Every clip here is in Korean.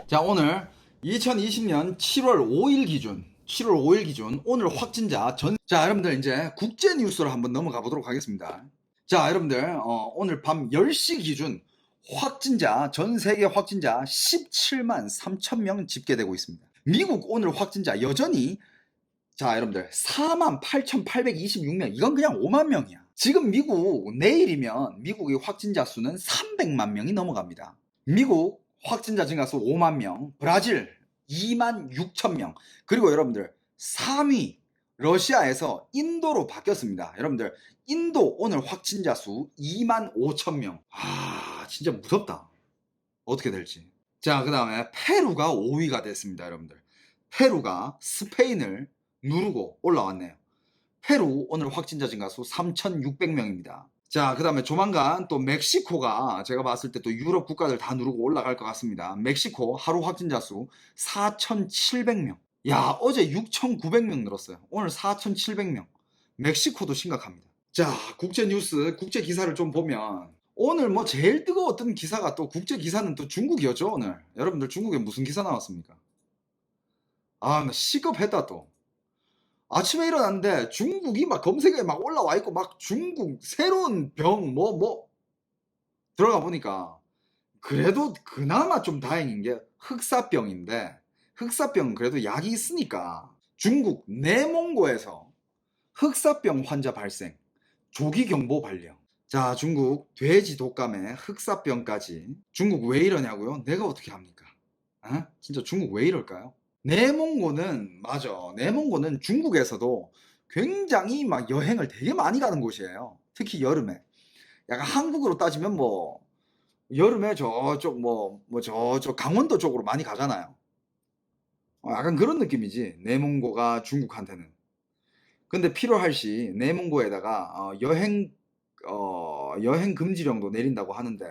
자, 오늘 2020년 7월 5일 기준 오늘 확진자 자, 여러분들 이제 국제 뉴스로 한번 넘어가 보도록 하겠습니다. 자, 여러분들 오늘 밤 10시 기준 확진자 전 세계 확진자 17만 3천 명 집계되고 있습니다. 미국 오늘 확진자 여전히 자, 여러분들 4만 8,826명. 이건 그냥 5만 명이야. 지금 미국 내일이면 미국의 확진자 수는 300만 명이 넘어갑니다. 미국 확진자 증가수 5만 명, 브라질 2만 6천 명, 그리고 여러분들 3위 러시아에서 인도로 바뀌었습니다. 여러분들 인도 오늘 확진자 수 2만 5천 명. 아, 진짜 무섭다. 어떻게 될지. 자, 그 다음에 페루가 5위가 됐습니다. 여러분들 페루가 스페인을 누르고 올라왔네요. 페루 오늘 확진자 증가수 3,600명입니다. 자, 그 다음에 조만간 또 멕시코가 제가 봤을 때 또 유럽 국가들 다 누르고 올라갈 것 같습니다. 멕시코 하루 확진자 수 4,700명. 야, 어제 6,900명 늘었어요. 오늘 4,700명. 멕시코도 심각합니다. 자, 국제 뉴스, 국제 기사를 좀 보면 오늘 뭐 제일 뜨거웠던 기사가 또 국제 기사는 또 중국이었죠. 오늘 여러분들 중국에 무슨 기사 나왔습니까? 아, 나 시급했다 또. 아침에 일어났는데 중국이 막 검색에 막 올라와 있고 막 중국 새로운 병 뭐 들어가 보니까 그래도 그나마 좀 다행인 게 흑사병인데, 흑사병은 그래도 약이 있으니까 중국 내몽고에서 흑사병 환자 발생, 조기 경보 발령. 자, 중국 돼지 독감에 흑사병까지. 중국 왜 이러냐고요? 내가 어떻게 합니까? 진짜 중국 왜 이럴까요? 내몽고는 맞아. 내몽고는 중국에서도 굉장히 막 여행을 되게 많이 가는 곳이에요. 특히 여름에. 약간 한국으로 따지면 뭐 여름에 저쪽 저쪽 강원도 쪽으로 많이 가잖아요. 약간 그런 느낌이지. 내몽고가 중국한테는. 근데 필요할 시 내몽고에다가 여행 금지령도 내린다고 하는데,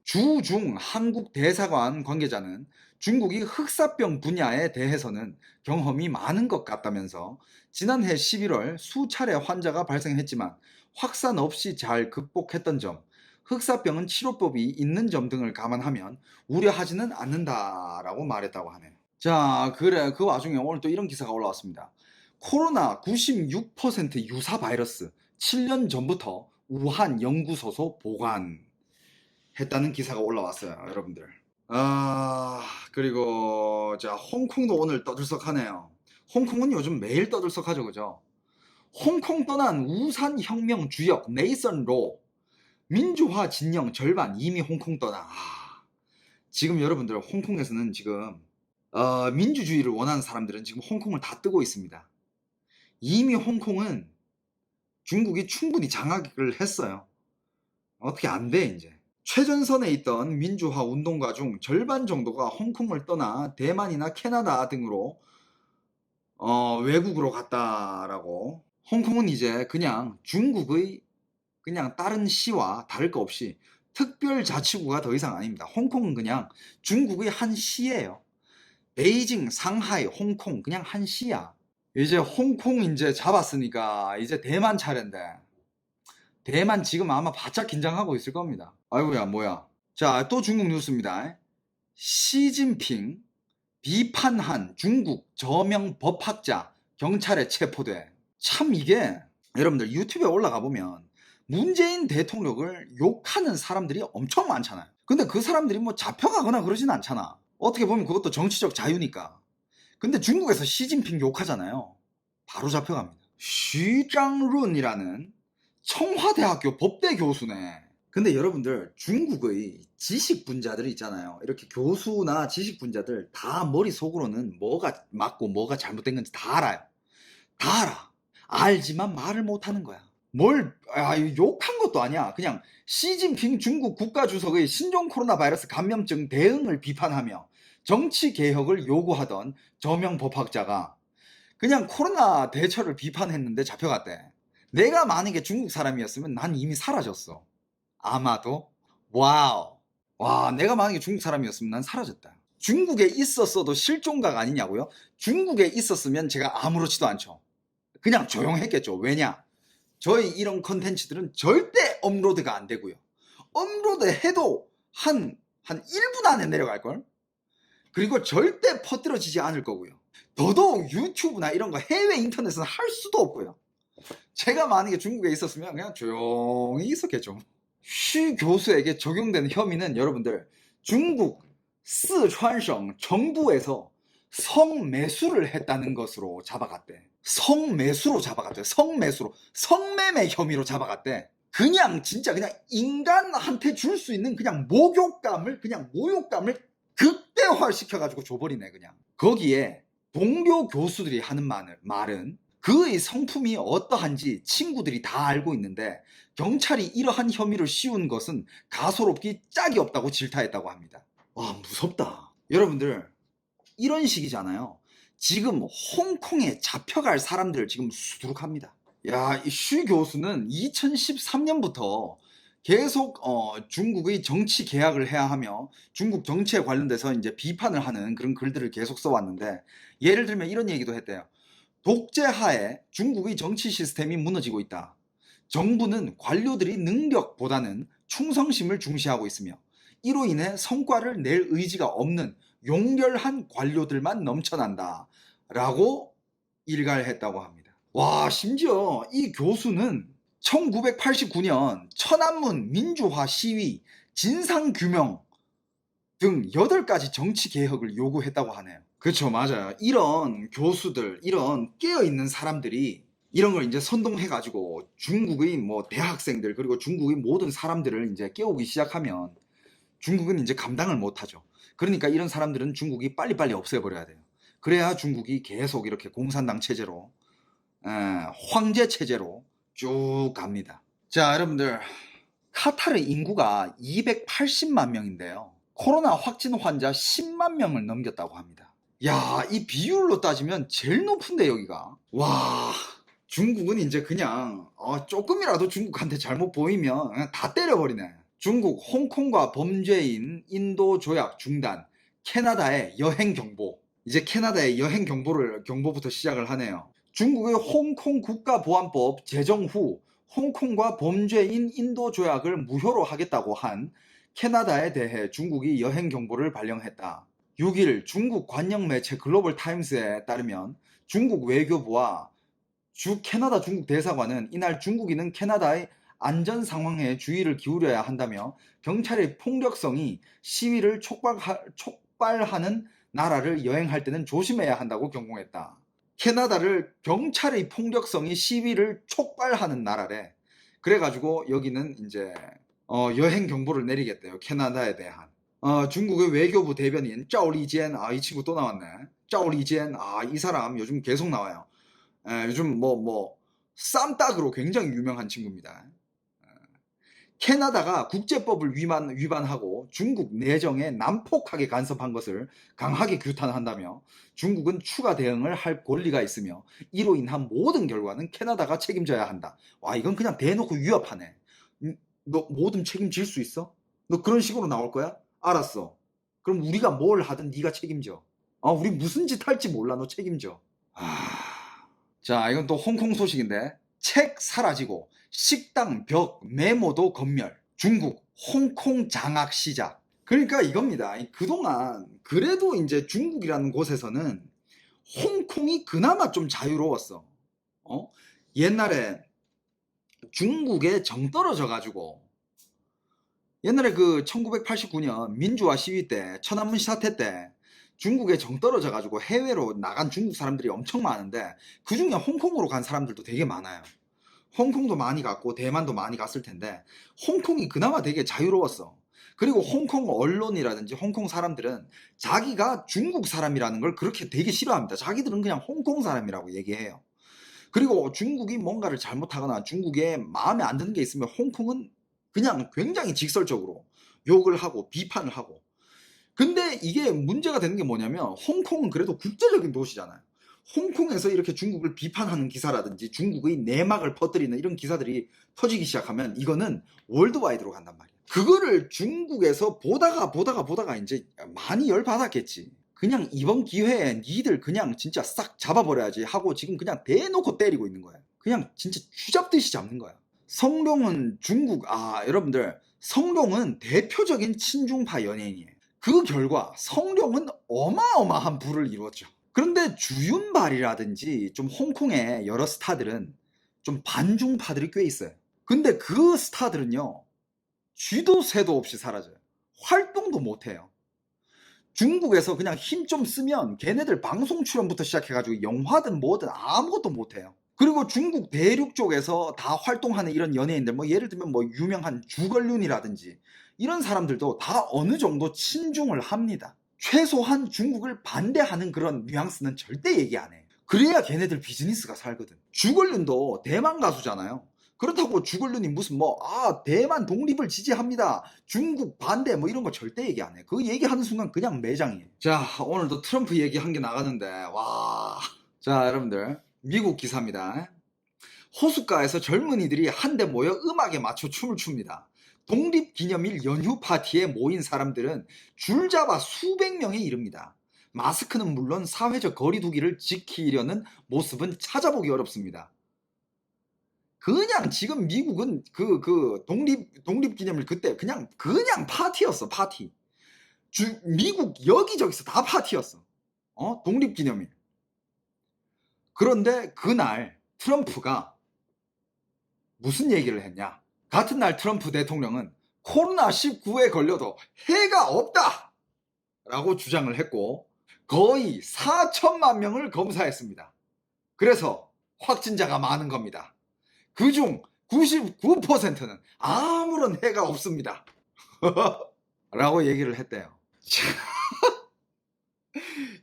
주중 한국 대사관 관계자는 중국이 흑사병 분야에 대해서는 경험이 많은 것 같다면서 지난해 11월 수차례 환자가 발생했지만 확산 없이 잘 극복했던 점, 흑사병은 치료법이 있는 점 등을 감안하면 우려하지는 않는다라고 말했다고 하네요. 자, 그래, 그 와중에 오늘 또 이런 기사가 올라왔습니다. 코로나 96% 유사 바이러스 7년 전부터 우한 연구소소 보관했다는 기사가 올라왔어요, 여러분들. 그리고 자, 홍콩도 오늘 떠들썩하네요. 홍콩은 요즘 매일 떠들썩하죠, 그죠? 홍콩 떠난 우산 혁명 주역 네이선 로, 민주화 진영 절반 이미 홍콩 떠나. 지금 여러분들 홍콩에서는 지금 민주주의를 원하는 사람들은 지금 홍콩을 다 뜨고 있습니다. 이미 홍콩은 중국이 충분히 장악을 했어요. 어떻게 안 돼, 이제. 최전선에 있던 민주화 운동가 중 절반 정도가 홍콩을 떠나 대만이나 캐나다 등으로 외국으로 갔다라고. 홍콩은 이제 그냥 중국의 그냥 다른 시와 다를 거 없이 특별자치구가 더 이상 아닙니다. 홍콩은 그냥 중국의 한 시예요. 베이징, 상하이, 홍콩 그냥 한 시야. 이제 홍콩 이제 잡았으니까 이제 대만 차례인데, 대만 지금 아마 바짝 긴장하고 있을 겁니다. 아이고야, 뭐야. 자, 또 중국 뉴스입니다. 시진핑 비판한 중국 저명 법학자 경찰에 체포돼. 참 이게 여러분들 유튜브에 올라가 보면 문재인 대통령을 욕하는 사람들이 엄청 많잖아요. 근데 그 사람들이 뭐 잡혀가거나 그러진 않잖아. 어떻게 보면 그것도 정치적 자유니까. 근데 중국에서 시진핑 욕하잖아요. 바로 잡혀갑니다. 쉬장룬이라는 청와대학교 법대 교수네. 근데 여러분들 중국의 지식분자들이 있잖아요. 이렇게 교수나 지식분자들 다 머릿속으로는 뭐가 맞고 뭐가 잘못된 건지 다 알아요. 다 알아. 알지만 말을 못하는 거야. 욕한 것도 아니야. 그냥 시진핑 중국 국가주석의 신종 코로나 바이러스 감염증 대응을 비판하며 정치 개혁을 요구하던 저명 법학자가 그냥 코로나 대처를 비판했는데 잡혀갔대. 내가 만약에 중국 사람이었으면 난 이미 사라졌어. 아마도. 와우. 와, 내가 만약에 중국 사람이었으면 난 사라졌다. 중국에 있었어도 실종각 아니냐고요? 중국에 있었으면 제가 아무렇지도 않죠. 그냥 조용했겠죠. 왜냐? 저희 이런 컨텐츠들은 절대 업로드가 안 되고요. 업로드 해도 한 1분 안에 내려갈걸? 그리고 절대 퍼뜨려지지 않을 거고요. 더더욱 유튜브나 이런 거 해외 인터넷은 할 수도 없고요. 제가 만약에 중국에 있었으면 그냥 조용히 있었겠죠. 쉬 교수에게 적용되는 혐의는 여러분들 중국 스촨성 정부에서 성매수를 했다는 것으로 잡아갔대. 성매수로 잡아갔대. 성매수로. 성매매 혐의로 잡아갔대. 그냥 진짜 그냥 인간한테 줄 수 있는 그냥 모욕감을 극대화시켜가지고 줘버리네 그냥. 거기에 동료 교수들이 하는 말은 그의 성품이 어떠한지 친구들이 다 알고 있는데 경찰이 이러한 혐의를 씌운 것은 가소롭기 짝이 없다고 질타했다고 합니다. 와 무섭다. 여러분들 이런 식이잖아요. 지금 홍콩에 잡혀갈 사람들 지금 수두룩합니다. 야, 이 쉬 교수는 2013년부터 계속 중국의 정치 개혁을 해야 하며 중국 정치에 관련돼서 이제 비판을 하는 그런 글들을 계속 써왔는데 예를 들면 이런 얘기도 했대요. 독재하에 중국의 정치 시스템이 무너지고 있다. 정부는 관료들이 능력보다는 충성심을 중시하고 있으며 이로 인해 성과를 낼 의지가 없는 용렬한 관료들만 넘쳐난다. 라고 일갈했다고 합니다. 와, 심지어 이 교수는 1989년 천안문 민주화 시위, 진상규명 등 8가지 정치 개혁을 요구했다고 하네요. 그렇죠, 맞아요. 이런 교수들, 이런 깨어있는 사람들이 이런 걸 이제 선동해가지고 중국의 뭐 대학생들 그리고 중국의 모든 사람들을 이제 깨우기 시작하면 중국은 이제 감당을 못하죠. 그러니까 이런 사람들은 중국이 빨리빨리 없애버려야 돼요. 그래야 중국이 계속 이렇게 공산당 체제로 황제 체제로 쭉 갑니다. 자, 여러분들 카타르 인구가 280만 명인데요. 코로나 확진 환자 10만 명을 넘겼다고 합니다. 야, 이 비율로 따지면 제일 높은데 여기가. 와, 중국은 이제 그냥 조금이라도 중국한테 잘못 보이면 그냥 다 때려버리네. 중국 홍콩과 범죄인 인도 조약 중단, 캐나다의 여행 경보. 이제 캐나다의 여행 경보부터 시작을 하네요. 중국의 홍콩 국가보안법 제정 후 홍콩과 범죄인 인도 조약을 무효로 하겠다고 한 캐나다에 대해 중국이 여행 경보를 발령했다. 6일 중국 관영 매체 글로벌 타임스에 따르면 중국 외교부와 주 캐나다 중국 대사관은 이날 중국인은 캐나다의 안전 상황에 주의를 기울여야 한다며 경찰의 폭력성이 시위를 촉발하는 나라를 여행할 때는 조심해야 한다고 경고했다. 캐나다를 경찰의 폭력성이 시위를 촉발하는 나라래. 그래가지고 여기는 이제 여행 경보를 내리겠대요. 캐나다에 대한. 중국의 외교부 대변인 짜오리젠, 이 친구 또 나왔네. 짜오리젠, 이 사람 요즘 계속 나와요. 요즘 쌈딱으로 굉장히 유명한 친구입니다. 캐나다가 국제법을 위반하고 중국 내정에 난폭하게 간섭한 것을 강하게 규탄한다며 중국은 추가 대응을 할 권리가 있으며 이로 인한 모든 결과는 캐나다가 책임져야 한다. 와, 이건 그냥 대놓고 위협하네. 너 모든 책임질 수 있어? 너 그런 식으로 나올 거야? 알았어. 그럼 우리가 뭘 하든 네가 책임져. 우리 무슨 짓 할지 몰라. 너 책임져. 자, 이건 또 홍콩 소식인데 책 사라지고 식당 벽 메모도 검열. 중국 홍콩 장악 시작. 그러니까 이겁니다. 그동안 그래도 이제 중국이라는 곳에서는 홍콩이 그나마 좀 자유로웠어. 옛날에 중국에 정 떨어져 가지고 옛날에 그 1989년 민주화 시위 때 천안문 사태 때 중국에 정 떨어져 가지고 해외로 나간 중국 사람들이 엄청 많은데 그중에 홍콩으로 간 사람들도 되게 많아요. 홍콩도 많이 갔고 대만도 많이 갔을 텐데 홍콩이 그나마 되게 자유로웠어. 그리고 홍콩 언론이라든지 홍콩 사람들은 자기가 중국 사람이라는 걸 그렇게 되게 싫어합니다. 자기들은 그냥 홍콩 사람이라고 얘기해요. 그리고 중국이 뭔가를 잘못하거나 중국에 마음에 안 드는 게 있으면 홍콩은 그냥 굉장히 직설적으로 욕을 하고 비판을 하고. 근데 이게 문제가 되는 게 뭐냐면 홍콩은 그래도 국제적인 도시잖아요. 홍콩에서 이렇게 중국을 비판하는 기사라든지 중국의 내막을 퍼뜨리는 이런 기사들이 터지기 시작하면 이거는 월드와이드로 간단 말이에요. 그거를 중국에서 보다가 이제 많이 열받았겠지. 그냥 이번 기회에 니들 그냥 진짜 싹 잡아버려야지 하고 지금 그냥 대놓고 때리고 있는 거예요. 그냥 진짜 쥐잡듯이 잡는 거야. 성룡은 여러분들 성룡은 대표적인 친중파 연예인이에요. 그 결과 성룡은 어마어마한 부를 이루었죠. 그런데 주윤발이라든지 좀 홍콩의 여러 스타들은 좀 반중파들이 꽤 있어요. 근데 그 스타들은요, 쥐도 새도 없이 사라져요. 활동도 못해요. 중국에서 그냥 힘 좀 쓰면 걔네들 방송 출연부터 시작해가지고 영화든 뭐든 아무것도 못해요. 그리고 중국 대륙 쪽에서 다 활동하는 이런 연예인들, 뭐 예를 들면 뭐 유명한 주걸륜이라든지 이런 사람들도 다 어느 정도 친중을 합니다. 최소한 중국을 반대하는 그런 뉘앙스는 절대 얘기 안 해. 그래야 걔네들 비즈니스가 살거든. 주걸륜도 대만 가수잖아요. 그렇다고 주걸륜이 무슨 대만 독립을 지지합니다, 중국 반대 뭐 이런 거 절대 얘기 안 해. 그 얘기하는 순간 그냥 매장이에요. 자, 오늘도 트럼프 얘기 한 게 나가는데 와. 자, 여러분들 미국 기사입니다. 호숫가에서 젊은이들이 한데 모여 음악에 맞춰 춤을 춥니다. 독립기념일 연휴 파티에 모인 사람들은 줄 잡아 수백 명에 이릅니다. 마스크는 물론 사회적 거리두기를 지키려는 모습은 찾아보기 어렵습니다. 그냥 지금 미국은 독립기념일 그때 그냥 파티였어, 파티. 미국 여기저기서 다 파티였어. 독립기념일. 그런데 그날 트럼프가 무슨 얘기를 했냐? 같은 날 트럼프 대통령은 코로나19에 걸려도 해가 없다! 라고 주장을 했고 거의 4천만 명을 검사했습니다. 그래서 확진자가 많은 겁니다. 그중 99%는 아무런 해가 없습니다. 라고 얘기를 했대요.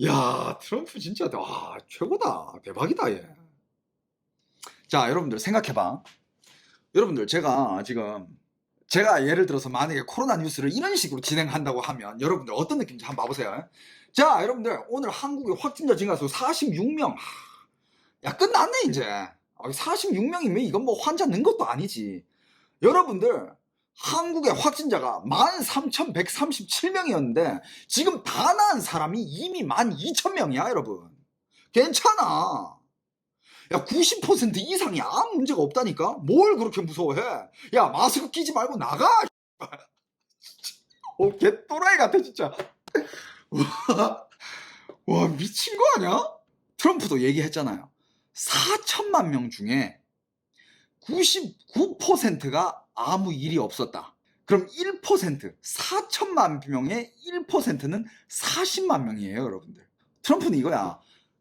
야, 트럼프 진짜 최고다. 대박이다 얘. 자, 여러분들 생각해봐. 여러분들 제가 예를 들어서 만약에 코로나 뉴스를 이런 식으로 진행한다고 하면 여러분들 어떤 느낌인지 한번 봐보세요. 자, 여러분들 오늘 한국의 확진자 증가수 46명. 야, 끝났네 이제. 46명이면 이건 뭐 환자 는 것도 아니지. 여러분들 한국의 확진자가 13,137명이었는데 지금 다 나은 사람이 이미 12,000명이야 여러분. 괜찮아. 야, 90% 이상이 아무 문제가 없다니까? 뭘 그렇게 무서워해? 야, 마스크 끼지 말고 나가! 개또라이 같아, 진짜. 와, 미친 거 아니야? 트럼프도 얘기했잖아요. 4천만 명 중에 99%가 아무 일이 없었다. 그럼 1%, 4천만 명의 1%는 40만 명이에요, 여러분들. 트럼프는 이거야.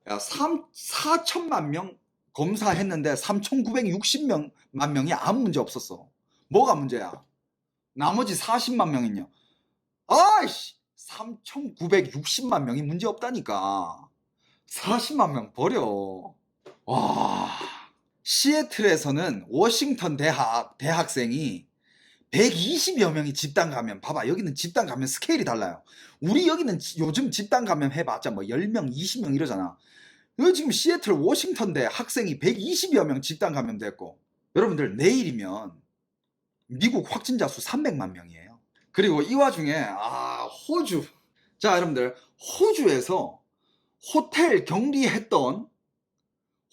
야, 4천만 명 검사했는데 3,960만 명이 아무 문제 없었어. 뭐가 문제야? 나머지 40만 명은요. 아이씨, 3,960만 명이 문제 없다니까. 40만 명 버려. 와. 시애틀에서는 워싱턴 대학생이 120여 명이 집단 감염. 봐봐, 여기는 집단 감염 스케일이 달라요. 우리 여기는 요즘 집단 감염 해봤자 뭐 10명, 20명 이러잖아. 여기 지금 시애틀 워싱턴대 학생이 120여 명 집단 감염됐고, 여러분들 내일이면 미국 확진자 수 300만 명이에요. 그리고 이 와중에 호주. 자, 여러분들 호주에서 호텔 격리했던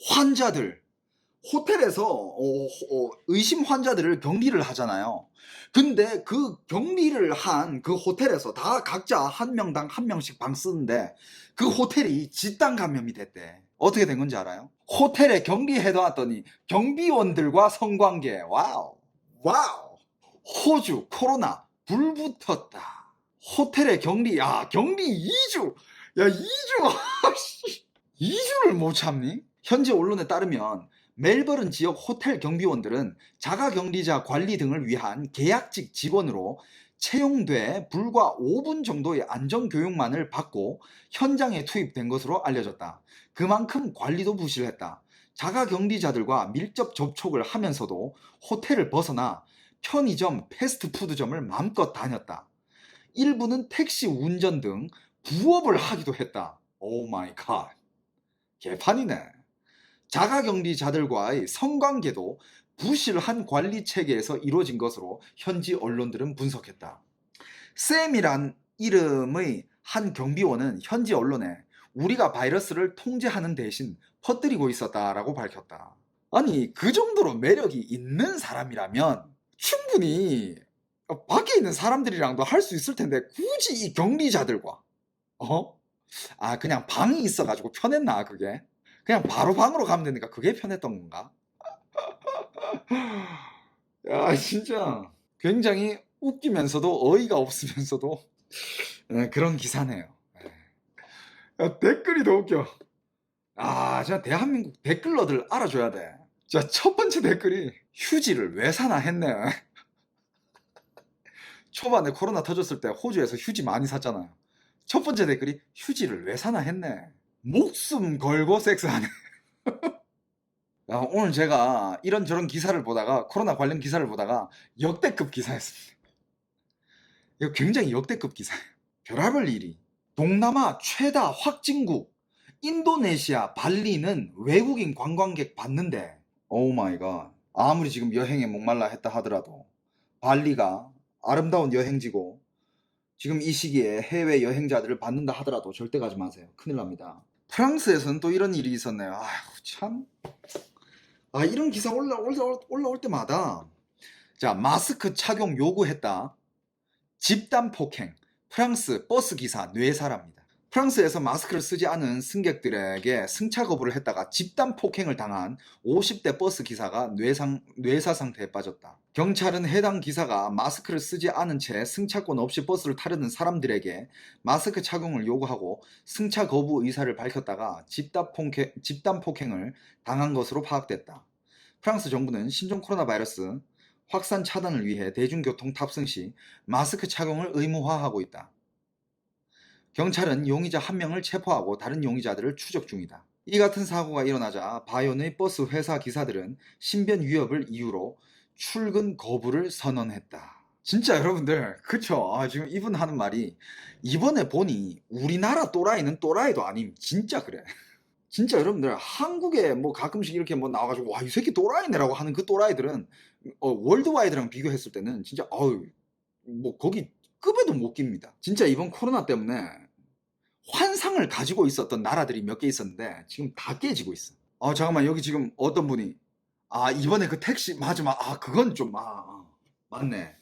환자들, 호텔에서 의심 환자들을 격리를 하잖아요. 근데 그 격리를 한 그 호텔에서 다 각자 한 명당 한 명씩 방 쓰는데 그 호텔이 집단 감염이 됐대. 어떻게 된 건지 알아요? 호텔에 격리해놨더니 경비원들과 성관계. 와우. 호주 코로나 불 붙었다. 호텔에 격리 2주. 야, 2주. 2주를 못 참니? 현지 언론에 따르면 멜버른 지역 호텔 경비원들은 자가격리자 관리 등을 위한 계약직 직원으로 채용돼 불과 5분 정도의 안전교육만을 받고 현장에 투입된 것으로 알려졌다. 그만큼 관리도 부실했다. 자가격리자들과 밀접 접촉을 하면서도 호텔을 벗어나 편의점, 패스트푸드점을 마음껏 다녔다. 일부는 택시 운전 등 부업을 하기도 했다. 오 마이 갓. 개판이네. 자가격리자들과의 성관계도 부실한 관리 체계에서 이루어진 것으로 현지 언론들은 분석했다. 샘이란 이름의 한 경비원은 현지 언론에 우리가 바이러스를 통제하는 대신 퍼뜨리고 있었다라고 밝혔다. 아니, 그 정도로 매력이 있는 사람이라면 충분히 밖에 있는 사람들이랑도 할 수 있을 텐데 굳이 이 격리자들과 그냥 방이 있어 가지고 편했나 그게? 그냥 바로 방으로 가면 되니까 그게 편했던 건가? 야 진짜 굉장히 웃기면서도 어이가 없으면서도 그런 기사네요. 야, 댓글이 더 웃겨. 진짜 대한민국 댓글러들 알아줘야 돼. 자, 첫 번째 댓글이 휴지를 왜 사나 했네. 초반에 코로나 터졌을 때 호주에서 휴지 많이 샀잖아요. 첫 번째 댓글이 휴지를 왜 사나 했네. 목숨 걸고 섹스하네. 오늘 제가 이런저런 기사를 보다가 코로나 관련 기사를 보다가 역대급 기사였습니다. 이거 굉장히 역대급 기사예요. 별의별 일이. 동남아 최다 확진국 인도네시아 발리는 외국인 관광객 봤는데 오 마이 갓. 아무리 지금 여행에 목말라 했다 하더라도 발리가 아름다운 여행지고 지금 이 시기에 해외 여행자들을 받는다 하더라도 절대 가지 마세요. 큰일 납니다. 프랑스에서는 또 이런 일이 있었네요. 아휴 참. 이런 기사 올라올 때마다 자 마스크 착용 요구했다. 집단 폭행. 프랑스 버스 기사 뇌사랍니다. 프랑스에서 마스크를 쓰지 않은 승객들에게 승차 거부를 했다가 집단 폭행을 당한 50대 버스 기사가 뇌사 상태에 빠졌다. 경찰은 해당 기사가 마스크를 쓰지 않은 채 승차권 없이 버스를 타려는 사람들에게 마스크 착용을 요구하고 승차 거부 의사를 밝혔다가 집단 폭행을 당한 것으로 파악됐다. 프랑스 정부는 신종 코로나 바이러스 확산 차단을 위해 대중교통 탑승 시 마스크 착용을 의무화하고 있다. 경찰은 용의자 1명을 체포하고 다른 용의자들을 추적 중이다. 이 같은 사고가 일어나자 바이온의 버스 회사 기사들은 신변 위협을 이유로 출근 거부를 선언했다. 진짜 여러분들 그쵸? 지금 이분 하는 말이 이번에 보니 우리나라 또라이는 또라이도 아님. 진짜 그래. 진짜 여러분들 한국에 뭐 가끔씩 이렇게 뭐 나와가지고 와 이 새끼 또라이네라고 하는 그 또라이들은 월드와이드랑 비교했을 때는 진짜 뭐 거기 급에도 못 깁니다. 진짜 이번 코로나 때문에 환상을 가지고 있었던 나라들이 몇 개 있었는데 지금 다 깨지고 있어. 잠깐만 여기 지금 어떤 분이 이번에 그 택시 맞아 그건 좀 맞네.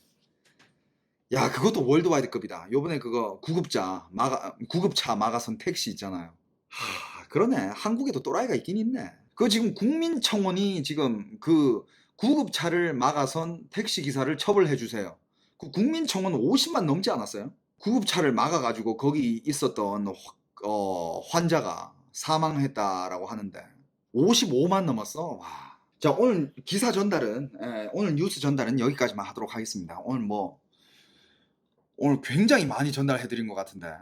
야 그것도 월드와이드급이다. 요번에 그거 구급차 막아선 택시 있잖아요. 그러네. 한국에도 또라이가 있긴 있네. 그 지금 국민청원이 지금 그 구급차를 막아선 택시기사를 처벌해 주세요. 그 국민청원 50만 넘지 않았어요? 구급차를 막아가지고 거기 있었던 환자가 사망했다라고 하는데 55만 넘었어. 와. 자 오늘 기사 전달은 오늘 뉴스 전달은 여기까지만 하도록 하겠습니다. 오늘 굉장히 많이 전달해 드린 것 같은데